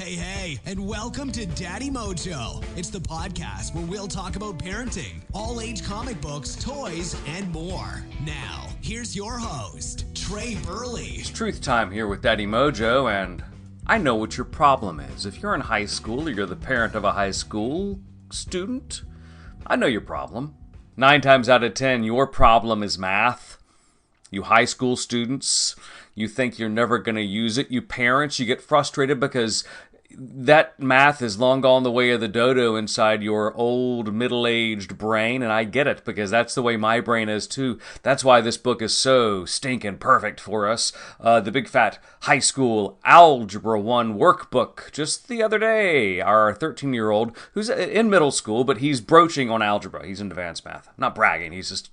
Hey, and welcome to Daddy Mojo. It's the podcast where we'll talk about parenting, all-age comic books, toys, and more. Now, here's your host, Trey Burley. It's truth time here with Daddy Mojo, and I know what your problem is. If you're in high school or you're the parent of a high school student, I know your problem. 9 times out of 10, your problem is math. You high school students, you think you're never going to use it. You parents, you get frustrated because that math is long gone the way of the dodo inside your old middle-aged brain, and I get it because that's the way my brain is too. That's why this book is so stinking perfect for us. The Big Fat High School Algebra 1 Workbook. Just the other day, our 13-year-old, who's in middle school, but he's broaching on algebra. He's in advanced math. Not bragging, he's just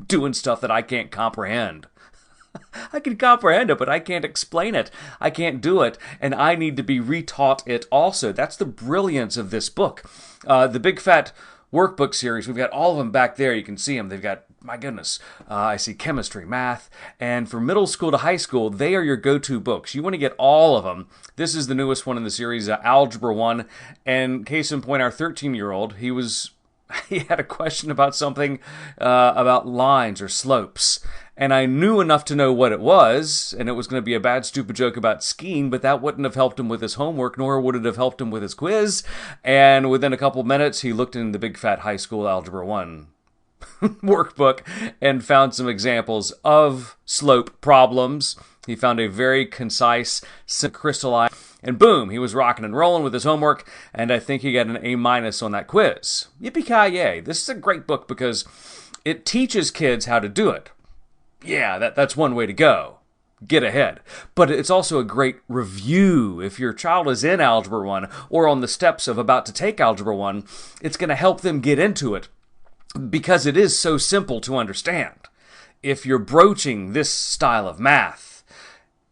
doing stuff that I can't comprehend. I can comprehend it, but I can't explain it. I can't do it, and I need to be retaught it also. That's the brilliance of this book. The Big Fat Workbook series, we've got all of them back there. You can see them. They've got, my goodness, I see chemistry, math, and for middle school to high school, they are your go-to books. You want to get all of them. This is the newest one in the series, Algebra 1, and case in point, our 13-year-old, he had a question about something about lines or slopes. And I knew enough to know what it was, and it was going to be a bad, stupid joke about skiing, but that wouldn't have helped him with his homework, nor would it have helped him with his quiz. And within a couple minutes, he looked in the Big Fat High School Algebra 1 workbook and found some examples of slope problems. He found a very concise, crystallized, and boom, he was rocking and rolling with his homework, and I think he got an A- on that quiz. Yippee-ki-yay. This is a great book because it teaches kids how to do it. Yeah, that's one way to go. Get ahead. But it's also a great review. If your child is in Algebra 1 or on the steps of about to take Algebra 1, it's going to help them get into it because it is so simple to understand. If you're broaching this style of math,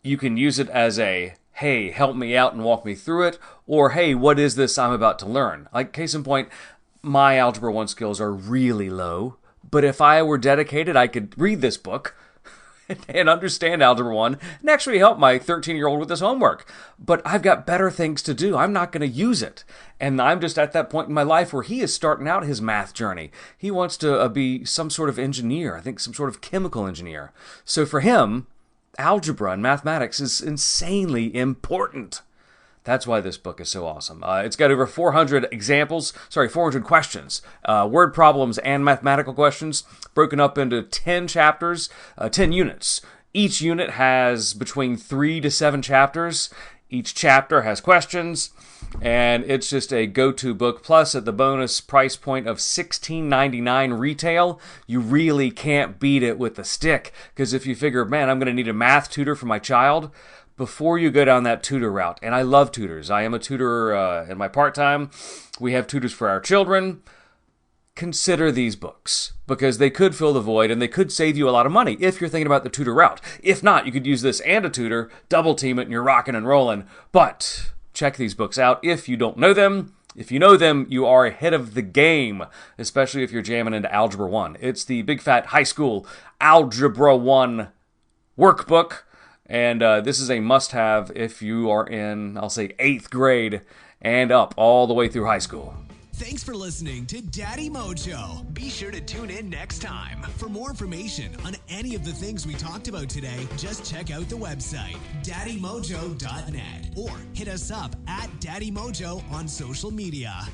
you can use it as a, hey, help me out and walk me through it, or hey, what is this I'm about to learn? Like, case in point, my Algebra 1 skills are really low, but if I were dedicated, I could read this book and understand Algebra 1 and actually help my 13-year-old with his homework. But I've got better things to do. I'm not going to use it. And I'm just at that point in my life where he is starting out his math journey. He wants to be some sort of engineer, I think some sort of chemical engineer. So for him, algebra and mathematics is insanely important. That's why this book is so awesome. It's got over 400 questions, word problems and mathematical questions, broken up into 10 chapters, 10 units. Each unit has between 3 to 7 chapters. Each chapter has questions, and it's just a go-to book. Plus, at the bonus price point of $16.99 retail, you really can't beat it with the stick. Because if you figure, man, I'm going to need a math tutor for my child, before you go down that tutor route, and I love tutors. I am a tutor in my part-time. We have tutors for our children. Consider these books because they could fill the void and they could save you a lot of money if you're thinking about the tutor route. If not, you could use this and a tutor, double team it, and you're rocking and rolling. But check these books out if you don't know them. If you know them, you are ahead of the game, especially if you're jamming into Algebra 1. It's the Big Fat High School Algebra 1 Workbook. And this is a must-have if you are in, I'll say, 8th grade and up all the way through high school. Thanks for listening to Daddy Mojo. Be sure to tune in next time. For more information on any of the things we talked about today, just check out the website, daddymojo.net, or hit us up at Daddy Mojo on social media.